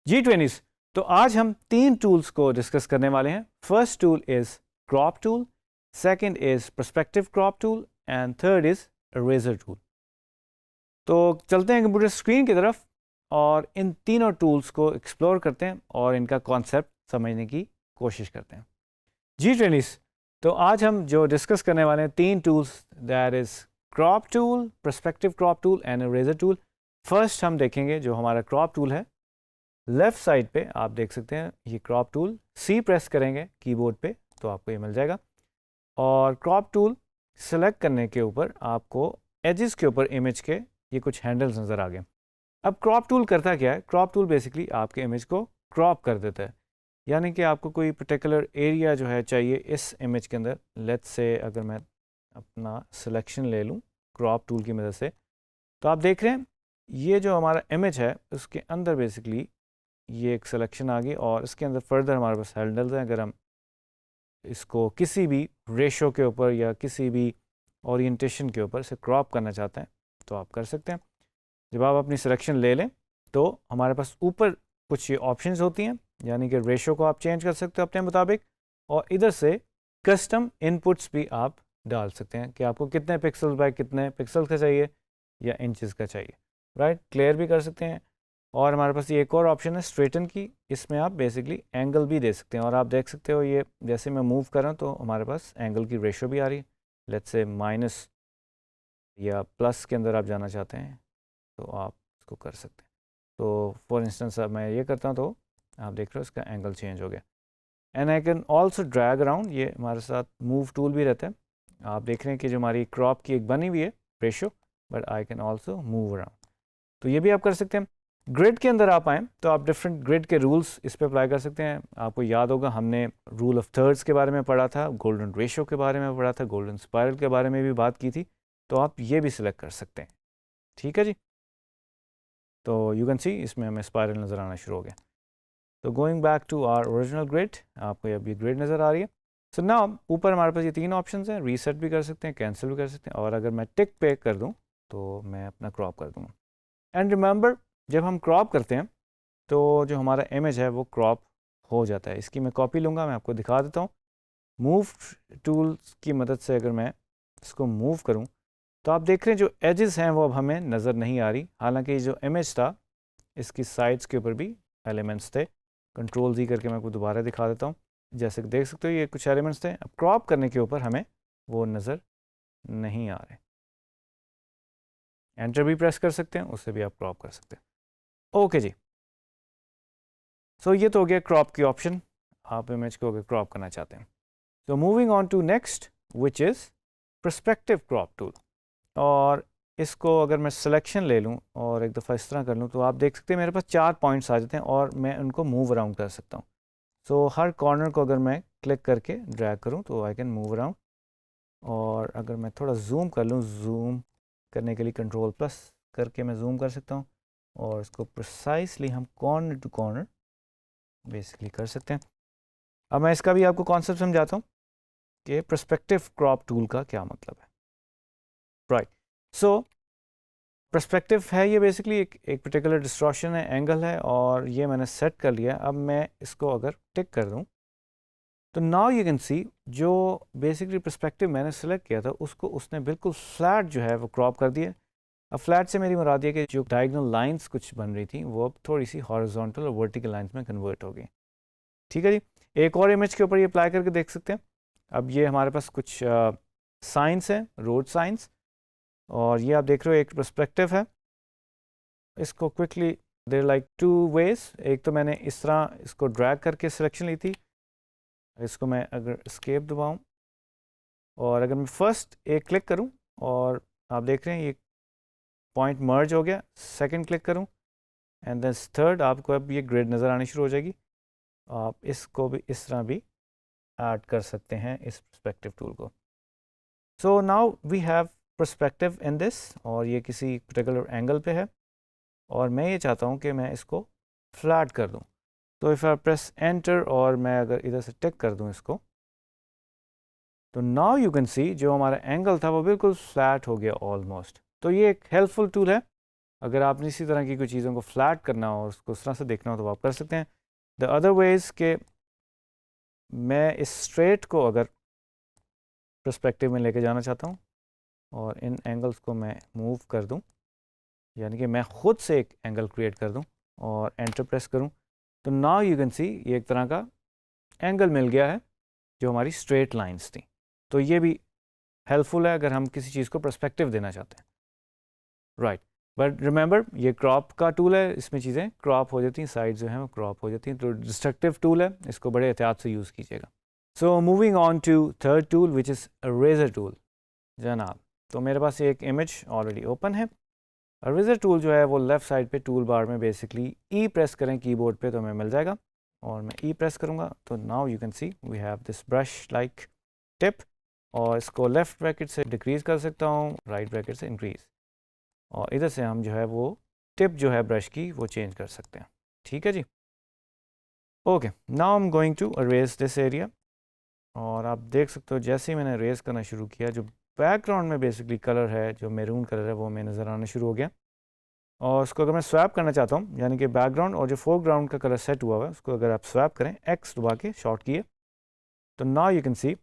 G20s। तो आज हम 3 टूल्स को डिस्कस करने वाले हैं। First tool is crop tool, second is perspective crop tool and third is eraser tool. तो चलते हैं कंप्यूटर स्क्रीन की तरफ और इन तीनों टूल्स को एक्सप्लोर करते हैं और इनका कॉन्सेप्ट समझने की कोशिश करते हैं। G20s। तो आज हम जो डिस्कस करने वाले हैं 3 tools, that is crop tool, perspective crop tool and eraser tool. First हम देखेंगे जो हमारा क्रॉप टूल है। लेफ्ट साइड पे आप देख सकते हैं ये क्रॉप टूल, सी प्रेस करेंगे कीबोर्ड पे तो आपको ये मिल जाएगा। और क्रॉप टूल सेलेक्ट करने के ऊपर आपको एजेस के ऊपर इमेज के ये कुछ हैंडल्स नज़र आ गए। अब क्रॉप टूल करता क्या है? क्रॉप टूल बेसिकली आपके इमेज को क्रॉप कर देता है, यानी कि आपको कोई पर्टिकुलर एरिया जो है चाहिए इस इमेज के अंदर। लेट्स से अगर मैं अपना सिलेक्शन ले लूँ क्रॉप टूल की मदद से, तो आप देख रहे हैं ये जो हमारा इमेज है उसके अंदर बेसिकली ये एक सिलेक्शन आ गई और इसके अंदर फर्दर हमारे पास हैंडल्स हैं। अगर हम इसको किसी भी रेशो के ऊपर या किसी भी ओरिएंटेशन के ऊपर से क्रॉप करना चाहते हैं तो आप कर सकते हैं। जब आप अपनी सिलेक्शन ले लें तो हमारे पास ऊपर कुछ ये ऑप्शंस होती हैं, यानी कि रेशो को आप चेंज कर सकते हो अपने मुताबिक, और इधर से कस्टम इनपुट्स भी आप डाल सकते हैं कि आपको कितने पिक्सल बाय कितने पिक्सल का चाहिए या इंचेस का चाहिए, राइट। क्लियर भी कर सकते हैं। और हमारे पास ये एक और ऑप्शन है स्ट्रेटन की, इसमें आप बेसिकली एंगल भी दे सकते हैं। और आप देख सकते हो ये जैसे मैं मूव कर रहा हूँ तो हमारे पास एंगल की रेशो भी आ रही है। लेट्स से माइनस या प्लस के अंदर आप जाना चाहते हैं तो आप इसको कर सकते हैं। तो फॉर इंस्टेंस अब मैं ये करता हूँ तो आप देख रहे हो इसका एंगल चेंज हो गया। And I can also drag around, ये हमारे साथ मूव टूल भी रहता है। आप देख रहे हैं कि जो हमारी क्रॉप की एक बनी हुई है ratio, but I can also move around, तो ये भी आप कर सकते हैं। ग्रिड के अंदर आप आएँ तो आप डिफरेंट ग्रिड के रूल्स इस पर अप्लाई कर सकते हैं। आपको याद होगा हमने रूल ऑफ थर्ड्स के बारे में पढ़ा था, गोल्डन रेशो के बारे में पढ़ा था, गोल्डन स्पायरल के बारे में भी बात की थी, तो आप ये भी सिलेक्ट कर सकते हैं। ठीक है जी। तो यू कैन सी इसमें हमें स्पायरल नज़र आना शुरू हो गया। तो going back to our original grid, आपको अब ये ग्रिड नज़र आ रही है। सो नाउ ऊपर हमारे पास ये 3 ऑप्शंस हैं, रीसेट भी कर सकते हैं, कैंसिल भी कर सकते हैं, और अगर मैं टिक पे कर दूँ तो मैं अपना क्रॉप कर दूँगा। एंड रिमेंबर जब हम क्रॉप करते हैं तो जो हमारा इमेज है वो क्रॉप हो जाता है। इसकी मैं कॉपी लूँगा, मैं आपको दिखा देता हूँ। मूव टूल्स की मदद से अगर मैं इसको मूव करूँ तो आप देख रहे हैं जो एजेस हैं वो अब हमें नज़र नहीं आ रही, हालांकि जो इमेज था इसकी साइड्स के ऊपर भी एलिमेंट्स थे। कंट्रोल जी करके मैं आपको दोबारा दिखा देता हूँ। जैसे कि देख सकते हो ये कुछ एलिमेंट्स थे, अब क्रॉप करने के ऊपर हमें वो नज़र नहीं आ रहे। एंटर भी प्रेस कर सकते हैं, उससे भी आप क्रॉप कर सकते हैं। ओके जी। सो ये तो हो गया क्रॉप की ऑप्शन, आप इमेज को अगर क्रॉप करना चाहते हैं। So moving on to next which is perspective crop tool. और इसको अगर मैं सिलेक्शन ले लूँ और एक दफ़ा इस तरह कर लूँ तो आप देख सकते हैं मेरे पास 4 पॉइंट्स आ जाते हैं और मैं उनको मूव अराउंड कर सकता हूँ। सो हर कॉर्नर को अगर मैं क्लिक करके ड्रैग करूँ तो आई कैन मूव अराउंड। और अगर मैं थोड़ा जूम कर लूँ, जूम करने के लिए कंट्रोल प्लस करके मैं जूम कर सकता हूँ और इसको प्रिसाइसली हम कॉर्नर टू कॉर्नर बेसिकली कर सकते हैं। अब मैं इसका भी आपको कॉन्सेप्ट समझाता हूँ कि पर्सपेक्टिव क्रॉप टूल का क्या मतलब है, राइट। सो पर्सपेक्टिव है ये बेसिकली एक पर्टिकुलर डिस्टॉर्शन है, एंगल है, और ये मैंने सेट कर लिया। अब मैं इसको अगर टिक कर दूं तो नाउ यू कैन सी जो बेसिकली पर्सपेक्टिव मैंने सेलेक्ट किया था उसको उसने बिल्कुल फ्लैट जो है वो क्रॉप कर दिया। अब फ्लैट से मेरी मुराद है कि जो डायगोनल लाइंस कुछ बन रही थी वो अब थोड़ी सी हॉरिजॉन्टल और वर्टिकल लाइंस में कन्वर्ट हो गई। ठीक है जी। एक और इमेज के ऊपर ये अप्लाई करके देख सकते हैं। अब ये हमारे पास कुछ साइंस है, रोड साइंस, और ये आप देख रहे हो एक पर्सपेक्टिव है। इसको क्विकली देर लाइक 2 वेज, एक तो मैंने इस तरह इसको ड्रैग करके सिलेक्शन ली थी, इसको मैं अगर एस्केप दबाऊं और अगर मैं फर्स्ट एक क्लिक करूं और आप देख रहे हैं ये पॉइंट मर्ज हो गया, सेकंड क्लिक करूं एंड देन थर्ड, आपको अब ये ग्रिड नज़र आनी शुरू हो जाएगी। आप इसको भी इस तरह भी ऐड कर सकते हैं इस पर्सपेक्टिव टूल को। So now we have perspective in this, और ये किसी पर्टिकुलर एंगल पे है और मैं ये चाहता हूँ कि मैं इसको फ्लैट कर दूँ। तो इफ़ आई प्रेस एंटर और मैं अगर इधर से टिक कर दूँ इसको तो नाउ यू कैन सी जो हमारा एंगल था वो बिल्कुल फ्लैट हो गया ऑलमोस्ट। तो ये एक हेल्पफुल टूल है अगर आपने इसी तरह की कोई चीज़ों को फ्लैट करना हो, उसको उस तरह से देखना हो तो आप कर सकते हैं। द अदर वेज के मैं इस स्ट्रेट को अगर पर्सपेक्टिव में लेके जाना चाहता हूँ और इन एंगल्स को मैं मूव कर दूँ, यानी कि मैं ख़ुद से एक एंगल क्रिएट कर दूँ और एंटर प्रेस करूँ, तो नाउ यू कैन सी ये एक तरह का एंगल मिल गया है जो हमारी स्ट्रेट लाइंस थी। तो ये भी हेल्पफुल है अगर हम किसी चीज़ को पर्सपेक्टिव देना चाहते हैं, राइट। बट रिमेंबर ये क्रॉप का टूल है, इसमें चीज़ें क्रॉप हो जाती हैं, साइड जो हैं वो क्रॉप हो जाती हैं, तो डिस्ट्रक्टिव टूल है, इसको बड़े एहतियात से यूज़ कीजिएगा। So moving on to third tool which is eraser tool. जनाब, तो मेरे पास एक इमेज ऑलरेडी ओपन है। इरेज़र टूल जो है वो लेफ़्ट साइड पे टूल बार में बेसिकली ई प्रेस करें कीबोर्ड पे तो हमें मिल जाएगा, और मैं ई प्रेस करूँगा तो now you can see we have this brush like tip, और इसको लेफ़्ट ब्रैकेट से डिक्रीज़ कर सकता हूँ, राइट ब्रैकेट से इंक्रीज़, और इधर से हम जो है वो टिप जो है ब्रश की वो चेंज कर सकते हैं। ठीक है ji, okay. Now I am going to erase this area, और आप देख सकते हो जैसे ही मैंने इरेज़ करना शुरू किया, जो बैकग्राउंड में बेसिकली कलर है, जो मैरून कलर है, वो हमें नज़र आना शुरू हो गया। और उसको अगर मैं स्वैप करना चाहता हूँ, यानी कि बैकग्राउंड और जो फोरग्राउंड का कलर सेट हुआ हुआ है उसको अगर आप स्वैप करें, एक्स दबा के शॉर्ट किए, तो नाउ यू कैन सी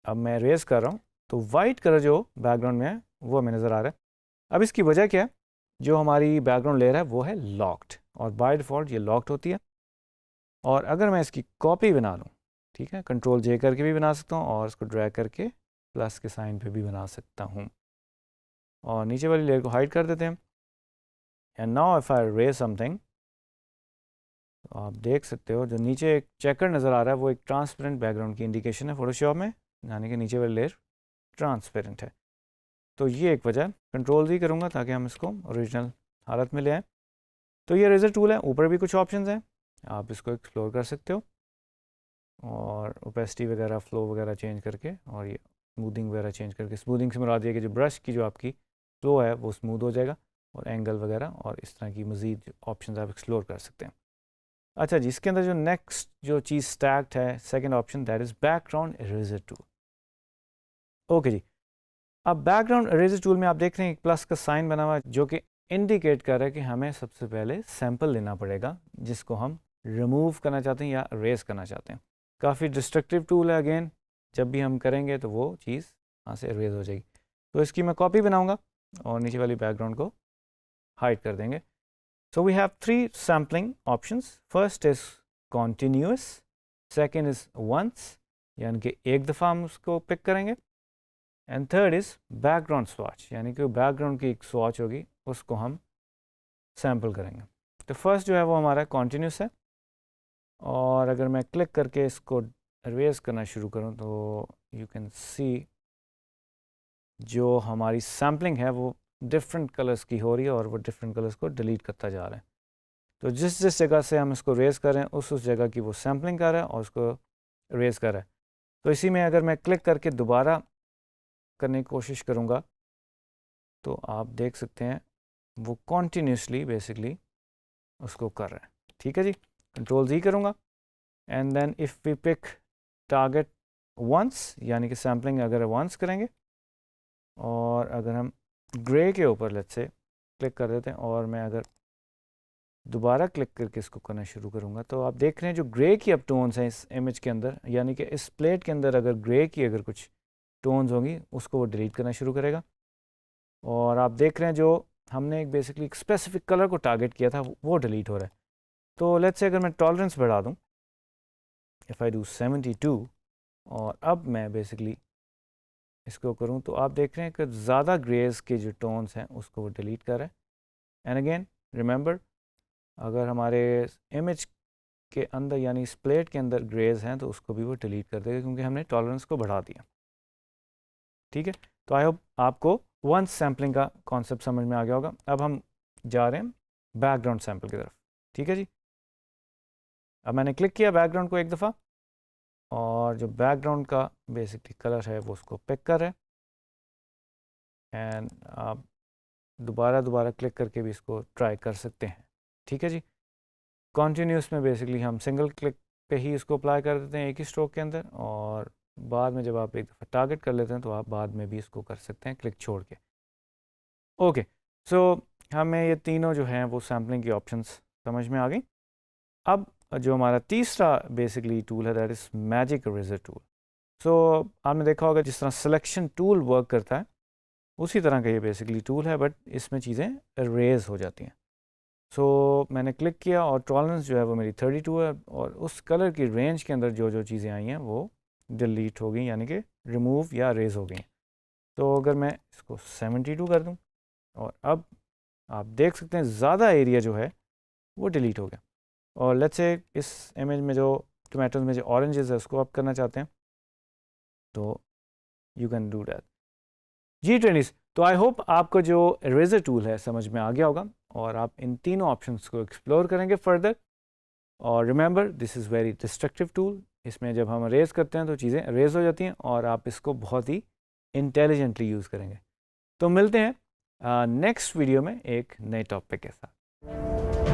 अब मैं इरेज़ कर रहा हूँ तो वाइट कलर जो बैकग्राउंड में है वो हमें नज़र आ रहा है। अब इसकी वजह क्या है, जो हमारी बैकग्राउंड लेयर है वो है लॉक्ड, और बाय डिफ़ॉल्ट ये लॉक्ड होती है। और अगर मैं इसकी कॉपी बना लूँ, ठीक है, कंट्रोल जे करके भी बना सकता हूँ, और इसको ड्रैग करके प्लस के साइन पे भी बना सकता हूँ, और नीचे वाली लेयर को हाइड कर देते हैं। And now if I erase something, तो आप देख सकते हो जो नीचे एक चेकर नज़र आ रहा है वो एक ट्रांसपेरेंट बैकग्राउंड की इंडिकेशन है फोटोशॉप में, यानी कि नीचे वाली लेयर ट्रांसपेरेंट है। तो ये एक वजह, कंट्रोल जी करूँगा ताकि हम इसको ओरिजिनल हालत में ले आएँ। तो ये इरेज़र टूल है, ऊपर भी कुछ ऑप्शंस हैं, आप इसको एक्सप्लोर कर सकते हो, और ओपेसिटी वगैरह, फ्लो वगैरह चेंज करके, और ये स्मूदिंग वगैरह चेंज करके, स्मूदिंग से मुराद ये कि जो ब्रश की जो आपकी फ्लो है वो स्मूथ हो जाएगा, और एंगल वगैरह और इस तरह की मज़ीद ऑप्शन आप एक्सप्लोर कर सकते हैं। अच्छा जी, इसके अंदर जो नेक्स्ट जो चीज़ स्टैक्ड है, second option, that is background eraser tool. Okay ji, अब बैकग्राउंड इरेज़र टूल में आप देख रहे हैं एक प्लस का साइन बना हुआ है जो कि इंडिकेट कर रहा है कि हमें सबसे पहले सैंपल लेना पड़ेगा जिसको हम रिमूव करना चाहते हैं या इरेज़ करना चाहते हैं। काफ़ी डिस्ट्रक्टिव टूल है, अगेन जब भी हम करेंगे तो वो चीज़ वहाँ से इरेज़ हो जाएगी। तो इसकी मैं कॉपी बनाऊँगा और नीचे वाली बैकग्राउंड को हाइड कर देंगे। So we have three sampling options. First is continuous, second is once, यानी कि एक दफ़ा हम उसको पिक करेंगे, and third is background swatch, यानी कि बैकग्राउंड की एक स्वॉच होगी उसको हम सैम्पल करेंगे। तो फर्स्ट जो है वो हमारा कॉन्टीन्यूस है, और अगर मैं क्लिक करके इसको इरेज़ करना शुरू करूँ तो यू कैन सी जो हमारी सैम्पलिंग है वो डिफरेंट कलर्स की हो रही है, और वो डिफरेंट कलर्स को डिलीट करता जा रहा है। तो जिस जिस जगह से हम इसको रेज़ करें उस जगह की वो सैम्पलिंग कर रहा है और उसको रेज़ कर रहा है। तो इसी में अगर मैं क्लिक करके दोबारा करने की कोशिश करूँगा तो आप देख सकते हैं वो कॉन्टीन्यूसली बेसिकली उसको कर रहा है। ठीक है जी, कंट्रोल जी करूँगा, and then if we pick target once, यानी कि सैम्पलिंग अगर वंस करेंगे, और अगर हम ग्रे के ऊपर लेट्स से क्लिक कर देते हैं, और मैं अगर दोबारा क्लिक करके इसको करना शुरू करूँगा तो आप देख रहे हैं जो ग्रे की अब टोन्स हैं इस इमेज के अंदर, यानी कि इस प्लेट के अंदर अगर ग्रे की अगर कुछ टोन्स होंगी उसको वो डिलीट करना शुरू करेगा। और आप देख रहे हैं जो हमने एक बेसिकली एक स्पेसिफिक कलर को टारगेट किया था वो डिलीट हो रहा है। तो लेट्स से अगर मैं टॉलरेंस बढ़ा दूँ, इफ़ आई डू 72, और अब मैं बेसिकली इसको करूँ तो आप देख रहे हैं कि ज़्यादा ग्रेज के जो टोन्स हैं उसको वो डिलीट कर रहा है। एंड अगेन रिमेंबर, अगर हमारे इमेज के अंदर यानी इस प्लेट के अंदर ग्रेज हैं तो उसको भी वो डिलीट कर देगा क्योंकि हमने टॉलरेंस को बढ़ा दिया। ठीक है, तो आई होप आपको वंस सैम्पलिंग का कॉन्सेप्ट समझ में आ गया होगा। अब हम जा रहे हैं बैकग्राउंड सैम्पल की तरफ। ठीक है जी, अब मैंने क्लिक किया बैकग्राउंड को एक दफ़ा, और जो बैकग्राउंड का बेसिकली कलर है वो उसको पिक कर रहे हैं, एंड आप दोबारा क्लिक करके भी इसको ट्राई कर सकते हैं। ठीक है जी, कॉन्टीन्यूस में बेसिकली हम सिंगल क्लिक पे ही इसको अप्लाई कर देते हैं एक ही स्ट्रोक के अंदर, और बाद में जब आप एक दफ़ा टारगेट कर लेते हैं तो आप बाद में भी इसको कर सकते हैं क्लिक छोड़ के। ओके, सो हमें ये तीनों जो हैं वो सैम्पलिंग की ऑप्शंस समझ में आ गई। अब जो हमारा तीसरा बेसिकली टूल है that is magic eraser tool. So आपने देखा होगा जिस तरह सिलेक्शन टूल वर्क करता है उसी तरह का ये बेसिकली टूल है, बट इसमें चीज़ें इरेज हो जाती हैं। सो मैंने क्लिक किया और टॉलरेंस जो है वो मेरी 32 है और उस कलर की रेंज के अंदर जो जो चीज़ें आई हैं वो डिलीट हो गई, यानी कि रिमूव या रेज हो गई। तो अगर मैं इसको 72 कर दूं और अब आप देख सकते हैं ज़्यादा एरिया जो है वो डिलीट हो गया। और लेट्स से इस इमेज में जो टोमेटोज में जो ऑरेंजेस है उसको आप करना चाहते हैं तो यू कैन डू दैट। जी ट्रेनिस, तो आई होप आपको जो इरेजर टूल है समझ में आ गया होगा और आप इन तीनों ऑप्शंस को एक्सप्लोर करेंगे फर्दर। और remember this is very destructive tool, इसमें जब हम इरेज करते हैं तो चीज़ें इरेज हो जाती हैं और आप इसको बहुत ही इंटेलिजेंटली यूज़ करेंगे। तो मिलते हैं नेक्स्ट वीडियो में एक नए टॉपिक के साथ।